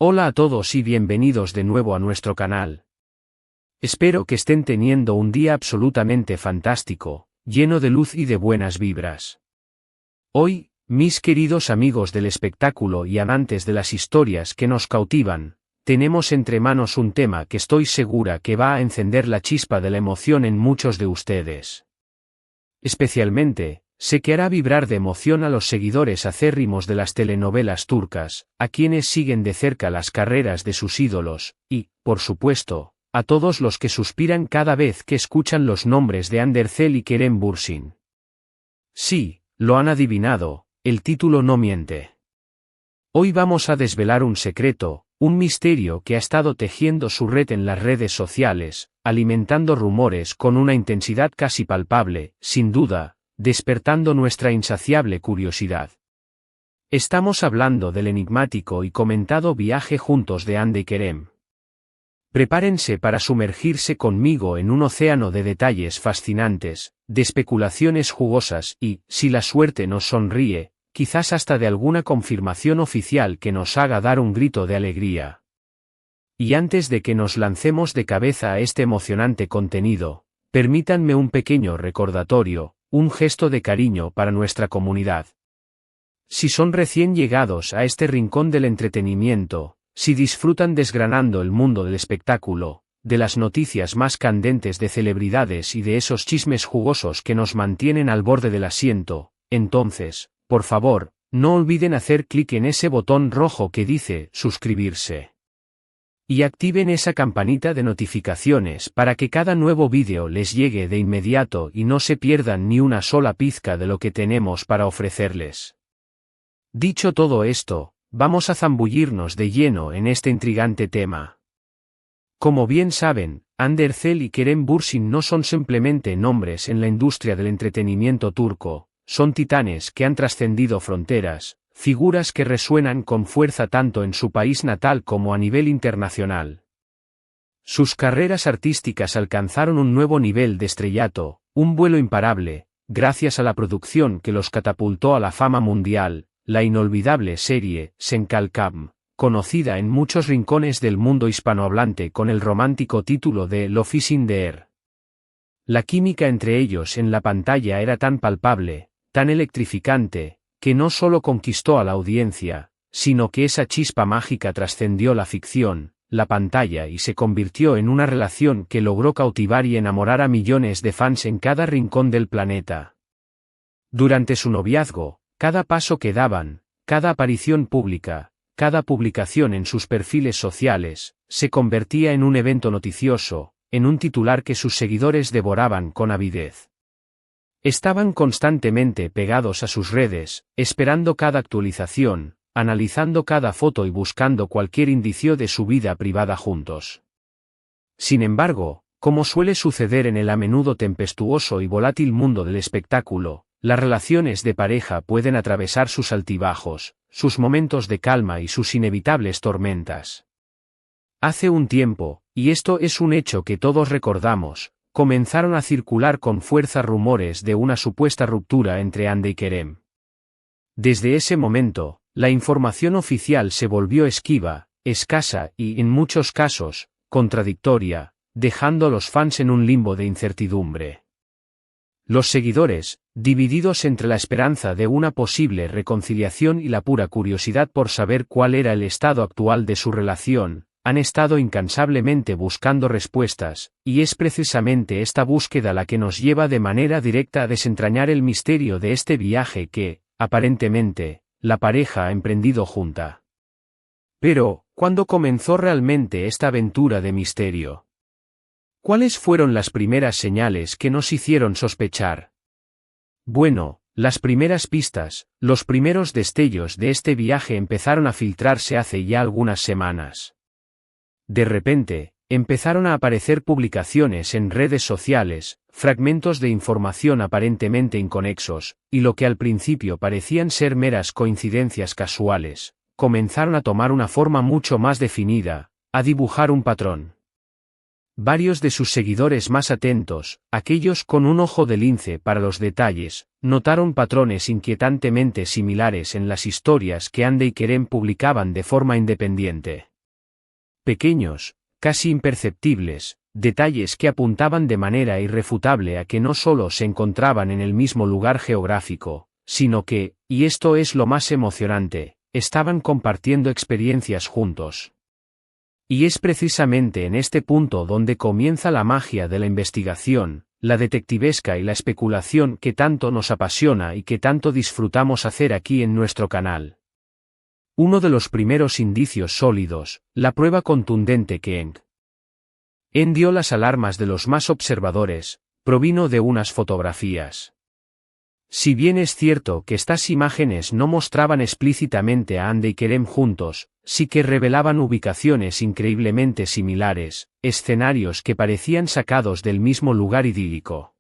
Hola a todos y bienvenidos de nuevo a nuestro canal. Espero que estén teniendo un día absolutamente fantástico, lleno de luz y de buenas vibras. Hoy, mis queridos amigos del espectáculo y amantes de las historias que nos cautivan, tenemos entre manos un tema que estoy segura que va a encender la chispa de la emoción en muchos de ustedes. Especialmente, sé que hará vibrar de emoción a los seguidores acérrimos de las telenovelas turcas, a quienes siguen de cerca las carreras de sus ídolos, y, por supuesto, a todos los que suspiran cada vez que escuchan los nombres de Hande Erçel y Kerem Bürsin. Sí, lo han adivinado, el título no miente. Hoy vamos a desvelar un secreto, un misterio que ha estado tejiendo su red en las redes sociales, alimentando rumores con una intensidad casi palpable, sin duda, despertando nuestra insaciable curiosidad. Estamos hablando del enigmático y comentado viaje juntos de Hande y Kerem. Prepárense para sumergirse conmigo en un océano de detalles fascinantes, de especulaciones jugosas y, si la suerte nos sonríe, quizás hasta de alguna confirmación oficial que nos haga dar un grito de alegría. Y antes de que nos lancemos de cabeza a este emocionante contenido, permítanme un pequeño recordatorio, un gesto de cariño para nuestra comunidad. Si son recién llegados a este rincón del entretenimiento, si disfrutan desgranando el mundo del espectáculo, de las noticias más candentes de celebridades y de esos chismes jugosos que nos mantienen al borde del asiento, entonces, por favor, no olviden hacer clic en ese botón rojo que dice suscribirse. Y activen esa campanita de notificaciones para que cada nuevo vídeo les llegue de inmediato y no se pierdan ni una sola pizca de lo que tenemos para ofrecerles. Dicho todo esto, vamos a zambullirnos de lleno en este intrigante tema. Como bien saben, Hande Erçel y Kerem Bürsin no son simplemente nombres en la industria del entretenimiento turco, son titanes que han trascendido fronteras, figuras que resuenan con fuerza tanto en su país natal como a nivel internacional. Sus carreras artísticas alcanzaron un nuevo nivel de estrellato, un vuelo imparable, gracias a la producción que los catapultó a la fama mundial, la inolvidable serie Sen Kalkam, conocida en muchos rincones del mundo hispanohablante con el romántico título de Love in the Air. La química entre ellos en la pantalla era tan palpable, tan electrificante, que no solo conquistó a la audiencia, sino que esa chispa mágica trascendió la ficción, la pantalla y se convirtió en una relación que logró cautivar y enamorar a millones de fans en cada rincón del planeta. Durante su noviazgo, cada paso que daban, cada aparición pública, cada publicación en sus perfiles sociales, se convertía en un evento noticioso, en un titular que sus seguidores devoraban con avidez. Estaban constantemente pegados a sus redes, esperando cada actualización, analizando cada foto y buscando cualquier indicio de su vida privada juntos. Sin embargo, como suele suceder en el a menudo tempestuoso y volátil mundo del espectáculo, las relaciones de pareja pueden atravesar sus altibajos, sus momentos de calma y sus inevitables tormentas. Hace un tiempo, y esto es un hecho que todos recordamos, comenzaron a circular con fuerza rumores de una supuesta ruptura entre Hande y Kerem. Desde ese momento, la información oficial se volvió esquiva, escasa y, en muchos casos, contradictoria, dejando a los fans en un limbo de incertidumbre. Los seguidores, divididos entre la esperanza de una posible reconciliación y la pura curiosidad por saber cuál era el estado actual de su relación, han estado incansablemente buscando respuestas, y es precisamente esta búsqueda la que nos lleva de manera directa a desentrañar el misterio de este viaje que, aparentemente, la pareja ha emprendido junta. Pero, ¿cuándo comenzó realmente esta aventura de misterio? ¿Cuáles fueron las primeras señales que nos hicieron sospechar? Bueno, las primeras pistas, los primeros destellos de este viaje empezaron a filtrarse hace ya algunas semanas. De repente, empezaron a aparecer publicaciones en redes sociales, fragmentos de información aparentemente inconexos, y lo que al principio parecían ser meras coincidencias casuales, comenzaron a tomar una forma mucho más definida, a dibujar un patrón. Varios de sus seguidores más atentos, aquellos con un ojo de lince para los detalles, notaron patrones inquietantemente similares en las historias que Hande y Kerem publicaban de forma independiente. Pequeños, casi imperceptibles, detalles que apuntaban de manera irrefutable a que no solo se encontraban en el mismo lugar geográfico, sino que, y esto es lo más emocionante, estaban compartiendo experiencias juntos. Y es precisamente en este punto donde comienza la magia de la investigación, la detectivesca y la especulación que tanto nos apasiona y que tanto disfrutamos hacer aquí en nuestro canal. Uno de los primeros indicios sólidos, la prueba contundente que encendió las alarmas de los más observadores, provino de unas fotografías. Si bien es cierto que estas imágenes no mostraban explícitamente a Andy y Kerem juntos, sí que revelaban ubicaciones increíblemente similares, escenarios que parecían sacados del mismo lugar idílico.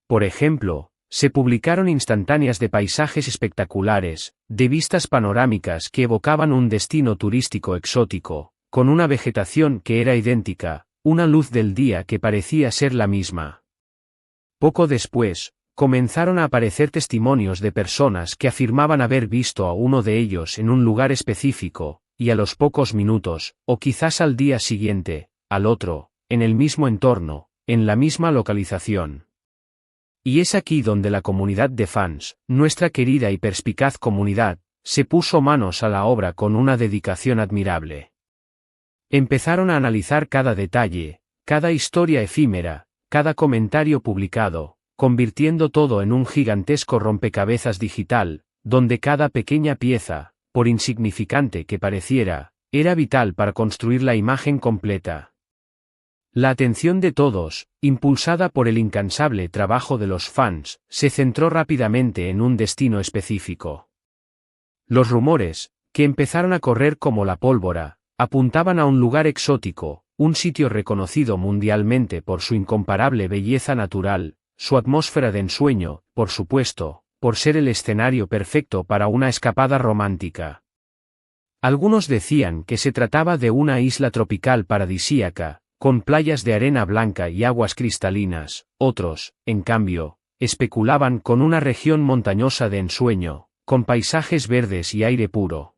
Por ejemplo, se publicaron instantáneas de paisajes espectaculares, de vistas panorámicas que evocaban un destino turístico exótico, con una vegetación que era idéntica, una luz del día que parecía ser la misma. Poco después, comenzaron a aparecer testimonios de personas que afirmaban haber visto a uno de ellos en un lugar específico, y a los pocos minutos, o quizás al día siguiente, al otro, en el mismo entorno, en la misma localización. Y es aquí donde la comunidad de fans, nuestra querida y perspicaz comunidad, se puso manos a la obra con una dedicación admirable. Empezaron a analizar cada detalle, cada historia efímera, cada comentario publicado, convirtiendo todo en un gigantesco rompecabezas digital, donde cada pequeña pieza, por insignificante que pareciera, era vital para construir la imagen completa. La atención de todos, impulsada por el incansable trabajo de los fans, se centró rápidamente en un destino específico. Los rumores, que empezaron a correr como la pólvora, apuntaban a un lugar exótico, un sitio reconocido mundialmente por su incomparable belleza natural, su atmósfera de ensueño, por supuesto, por ser el escenario perfecto para una escapada romántica. Algunos decían que se trataba de una isla tropical paradisíaca, con playas de arena blanca y aguas cristalinas, otros, en cambio, especulaban con una región montañosa de ensueño, con paisajes verdes y aire puro.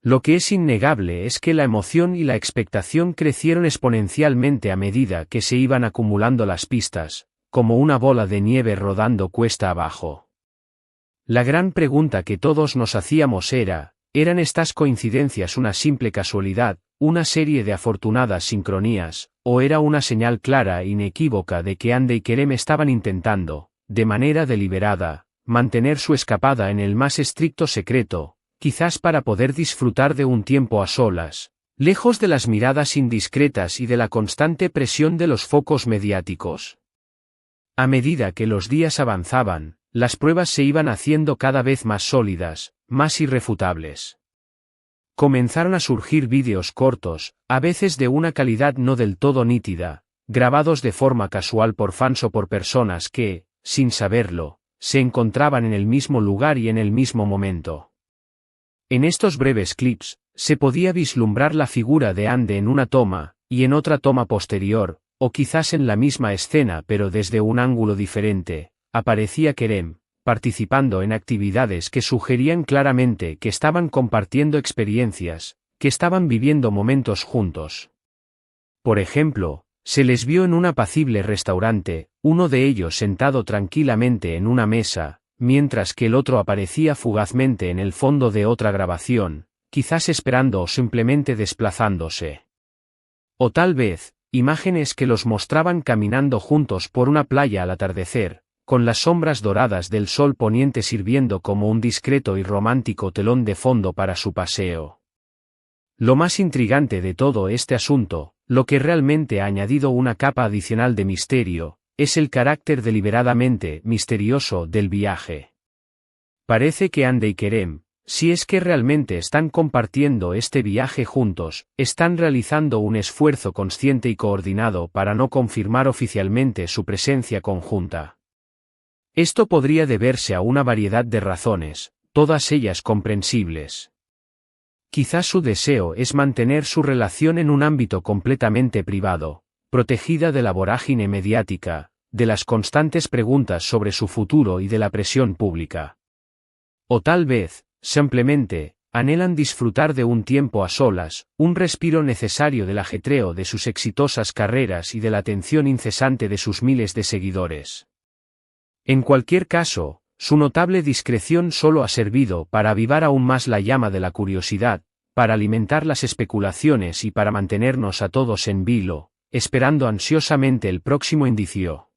Lo que es innegable es que la emoción y la expectación crecieron exponencialmente a medida que se iban acumulando las pistas, como una bola de nieve rodando cuesta abajo. La gran pregunta que todos nos hacíamos era, ¿eran estas coincidencias una simple casualidad, una serie de afortunadas sincronías, o era una señal clara e inequívoca de que Andy y Kerem estaban intentando, de manera deliberada, mantener su escapada en el más estricto secreto, quizás para poder disfrutar de un tiempo a solas, lejos de las miradas indiscretas y de la constante presión de los focos mediáticos? A medida que los días avanzaban, las pruebas se iban haciendo cada vez más sólidas, más irrefutables. Comenzaron a surgir vídeos cortos, a veces de una calidad no del todo nítida, grabados de forma casual por fans o por personas que, sin saberlo, se encontraban en el mismo lugar y en el mismo momento. En estos breves clips, se podía vislumbrar la figura de Andy en una toma, y en otra toma posterior, o quizás en la misma escena pero desde un ángulo diferente, aparecía Kerem, participando en actividades que sugerían claramente que estaban compartiendo experiencias, que estaban viviendo momentos juntos. Por ejemplo, se les vio en un apacible restaurante, uno de ellos sentado tranquilamente en una mesa, mientras que el otro aparecía fugazmente en el fondo de otra grabación, quizás esperando o simplemente desplazándose. O tal vez, imágenes que los mostraban caminando juntos por una playa al atardecer, con las sombras doradas del sol poniente sirviendo como un discreto y romántico telón de fondo para su paseo. Lo más intrigante de todo este asunto, lo que realmente ha añadido una capa adicional de misterio, es el carácter deliberadamente misterioso del viaje. Parece que Andy y Kerem, si es que realmente están compartiendo este viaje juntos, están realizando un esfuerzo consciente y coordinado para no confirmar oficialmente su presencia conjunta. Esto podría deberse a una variedad de razones, todas ellas comprensibles. Quizás su deseo es mantener su relación en un ámbito completamente privado, protegida de la vorágine mediática, de las constantes preguntas sobre su futuro y de la presión pública. O tal vez, simplemente, anhelan disfrutar de un tiempo a solas, un respiro necesario del ajetreo de sus exitosas carreras y de la atención incesante de sus miles de seguidores. En cualquier caso, su notable discreción solo ha servido para avivar aún más la llama de la curiosidad, para alimentar las especulaciones y para mantenernos a todos en vilo, esperando ansiosamente el próximo indicio.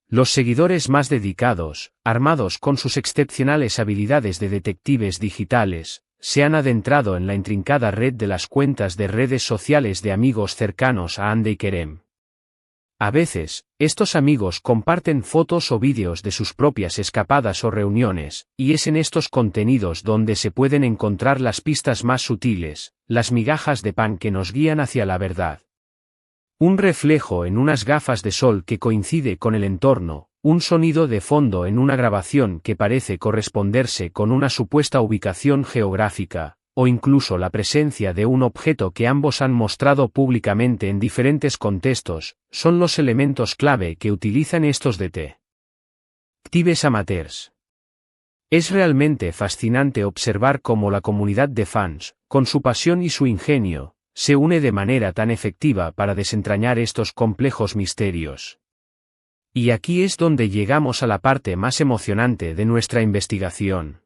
Los seguidores más dedicados, armados con sus excepcionales habilidades de detectives digitales, se han adentrado en la intrincada red de las cuentas de redes sociales de amigos cercanos a Hande y Kerem. A veces, estos amigos comparten fotos o vídeos de sus propias escapadas o reuniones, y es en estos contenidos donde se pueden encontrar las pistas más sutiles, las migajas de pan que nos guían hacia la verdad. Un reflejo en unas gafas de sol que coincide con el entorno, un sonido de fondo en una grabación que parece corresponderse con una supuesta ubicación geográfica, o incluso la presencia de un objeto que ambos han mostrado públicamente en diferentes contextos, son los elementos clave que utilizan estos detectives amateurs. Es realmente fascinante observar cómo la comunidad de fans, con su pasión y su ingenio, se une de manera tan efectiva para desentrañar estos complejos misterios. Y aquí es donde llegamos a la parte más emocionante de nuestra investigación.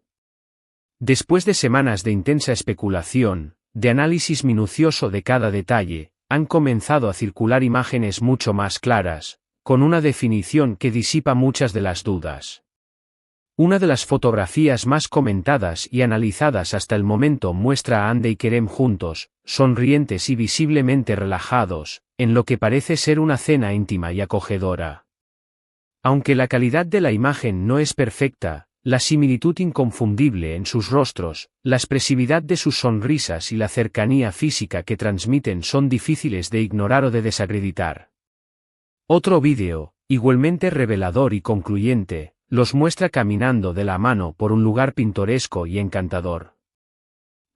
Después de semanas de intensa especulación, de análisis minucioso de cada detalle, han comenzado a circular imágenes mucho más claras, con una definición que disipa muchas de las dudas. Una de las fotografías más comentadas y analizadas hasta el momento muestra a Hande y Kerem juntos, sonrientes y visiblemente relajados, en lo que parece ser una cena íntima y acogedora. Aunque la calidad de la imagen no es perfecta, la similitud inconfundible en sus rostros, la expresividad de sus sonrisas y la cercanía física que transmiten son difíciles de ignorar o de desacreditar. Otro vídeo, igualmente revelador y concluyente, los muestra caminando de la mano por un lugar pintoresco y encantador.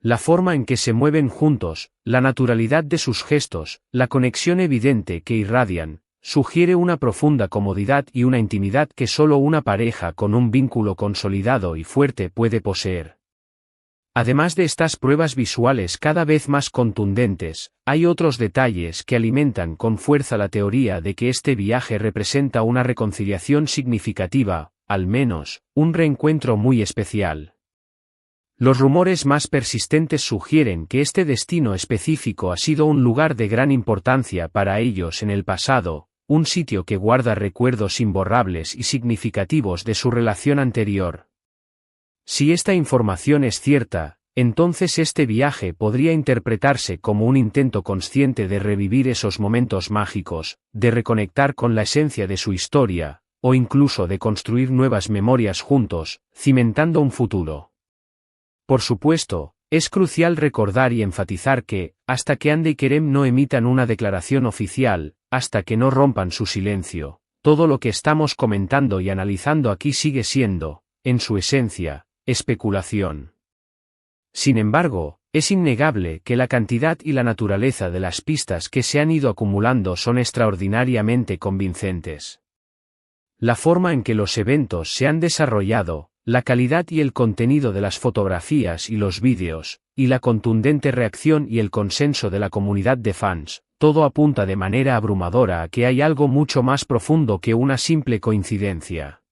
La forma en que se mueven juntos, la naturalidad de sus gestos, la conexión evidente que irradian, sugiere una profunda comodidad y una intimidad que solo una pareja con un vínculo consolidado y fuerte puede poseer. Además de estas pruebas visuales cada vez más contundentes, hay otros detalles que alimentan con fuerza la teoría de que este viaje representa una reconciliación significativa, al menos, un reencuentro muy especial. Los rumores más persistentes sugieren que este destino específico ha sido un lugar de gran importancia para ellos en el pasado, un sitio que guarda recuerdos imborrables y significativos de su relación anterior. Si esta información es cierta, entonces este viaje podría interpretarse como un intento consciente de revivir esos momentos mágicos, de reconectar con la esencia de su historia, o incluso de construir nuevas memorias juntos, cimentando un futuro. Por supuesto, es crucial recordar y enfatizar que, hasta que Hande y Kerem no emitan una declaración oficial, hasta que no rompan su silencio, todo lo que estamos comentando y analizando aquí sigue siendo, en su esencia, especulación. Sin embargo, es innegable que la cantidad y la naturaleza de las pistas que se han ido acumulando son extraordinariamente convincentes. La forma en que los eventos se han desarrollado, la calidad y el contenido de las fotografías y los vídeos, y la contundente reacción y el consenso de la comunidad de fans, todo apunta de manera abrumadora a que hay algo mucho más profundo que una simple coincidencia.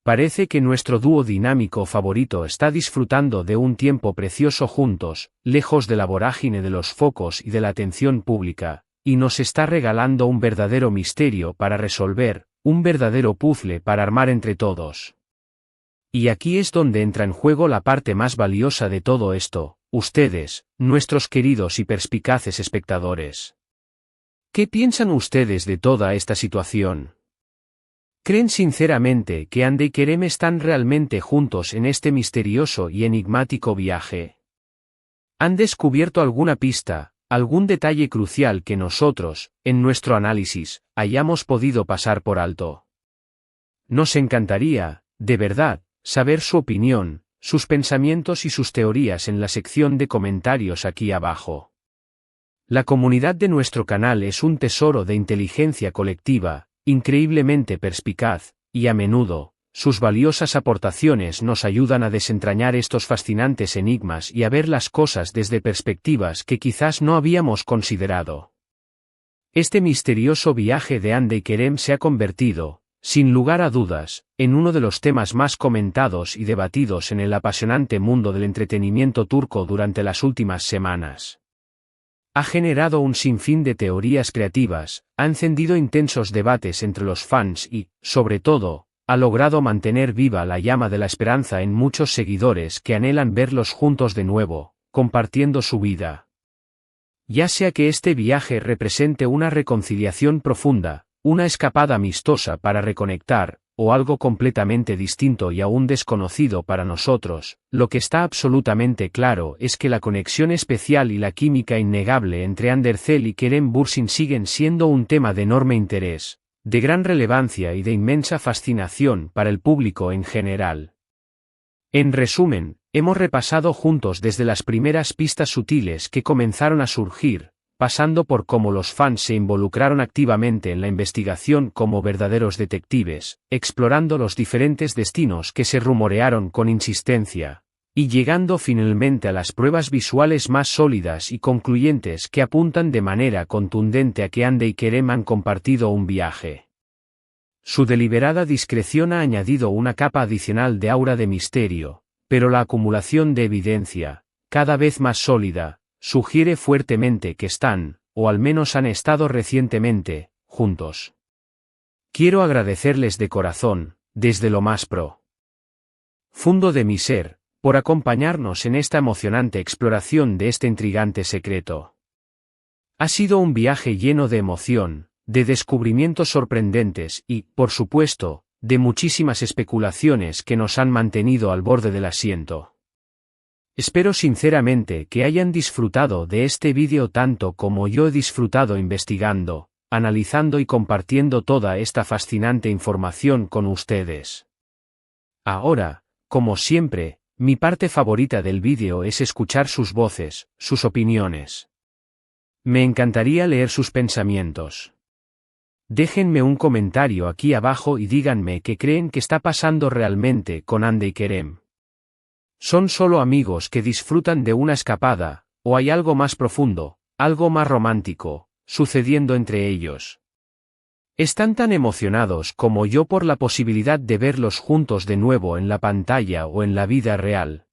Parece que nuestro dúo dinámico favorito está disfrutando de un tiempo precioso juntos, lejos de la vorágine de los focos y de la atención pública, y nos está regalando un verdadero misterio para resolver, un verdadero puzzle para armar entre todos. Y aquí es donde entra en juego la parte más valiosa de todo esto, ustedes, nuestros queridos y perspicaces espectadores. ¿Qué piensan ustedes de toda esta situación? ¿Creen sinceramente que Hande y Kerem están realmente juntos en este misterioso y enigmático viaje? ¿Han descubierto alguna pista, algún detalle crucial que nosotros, en nuestro análisis, hayamos podido pasar por alto? Nos encantaría, de verdad, saber su opinión, sus pensamientos y sus teorías en la sección de comentarios aquí abajo. La comunidad de nuestro canal es un tesoro de inteligencia colectiva, increíblemente perspicaz, y a menudo, sus valiosas aportaciones nos ayudan a desentrañar estos fascinantes enigmas y a ver las cosas desde perspectivas que quizás no habíamos considerado. Este misterioso viaje de Hande Kerem se ha convertido, sin lugar a dudas, en uno de los temas más comentados y debatidos en el apasionante mundo del entretenimiento turco durante las últimas semanas. Ha generado un sinfín de teorías creativas, ha encendido intensos debates entre los fans y, sobre todo, ha logrado mantener viva la llama de la esperanza en muchos seguidores que anhelan verlos juntos de nuevo, compartiendo su vida. Ya sea que este viaje represente una reconciliación profunda, una escapada amistosa para reconectar, o algo completamente distinto y aún desconocido para nosotros, lo que está absolutamente claro es que la conexión especial y la química innegable entre Andercel y Kerem Bürsin siguen siendo un tema de enorme interés, de gran relevancia y de inmensa fascinación para el público en general. En resumen, hemos repasado juntos desde las primeras pistas sutiles que comenzaron a surgir, pasando por cómo los fans se involucraron activamente en la investigación como verdaderos detectives, explorando los diferentes destinos que se rumorearon con insistencia, y llegando finalmente a las pruebas visuales más sólidas y concluyentes que apuntan de manera contundente a que Hande y Kerem han compartido un viaje. Su deliberada discreción ha añadido una capa adicional de aura de misterio, pero la acumulación de evidencia, cada vez más sólida, sugiere fuertemente que están, o al menos han estado recientemente, juntos. Quiero agradecerles de corazón, desde lo más profundo de mi ser, por acompañarnos en esta emocionante exploración de este intrigante secreto. Ha sido un viaje lleno de emoción, de descubrimientos sorprendentes y, por supuesto, de muchísimas especulaciones que nos han mantenido al borde del asiento. Espero sinceramente que hayan disfrutado de este vídeo tanto como yo he disfrutado investigando, analizando y compartiendo toda esta fascinante información con ustedes. Ahora, como siempre, mi parte favorita del vídeo es escuchar sus voces, sus opiniones. Me encantaría leer sus pensamientos. Déjenme un comentario aquí abajo y díganme qué creen que está pasando realmente con Hande y Kerem. ¿Son solo amigos que disfrutan de una escapada, o hay algo más profundo, algo más romántico, sucediendo entre ellos? ¿Están tan emocionados como yo por la posibilidad de verlos juntos de nuevo en la pantalla o en la vida real?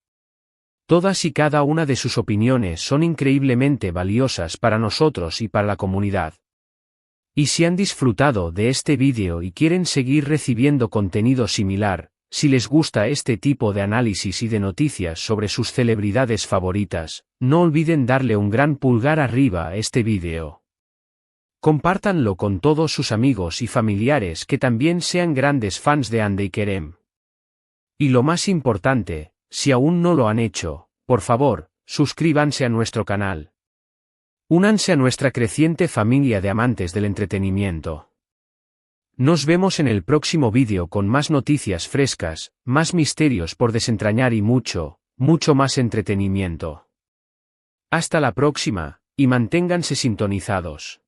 Todas y cada una de sus opiniones son increíblemente valiosas para nosotros y para la comunidad. Y si han disfrutado de este vídeo y quieren seguir recibiendo contenido similar, si les gusta este tipo de análisis y de noticias sobre sus celebridades favoritas, no olviden darle un gran pulgar arriba a este vídeo. Compártanlo con todos sus amigos y familiares que también sean grandes fans de Hande y Kerem. Y lo más importante, si aún no lo han hecho, por favor, suscríbanse a nuestro canal. Únanse a nuestra creciente familia de amantes del entretenimiento. Nos vemos en el próximo vídeo con más noticias frescas, más misterios por desentrañar y mucho, mucho más entretenimiento. Hasta la próxima, y manténganse sintonizados.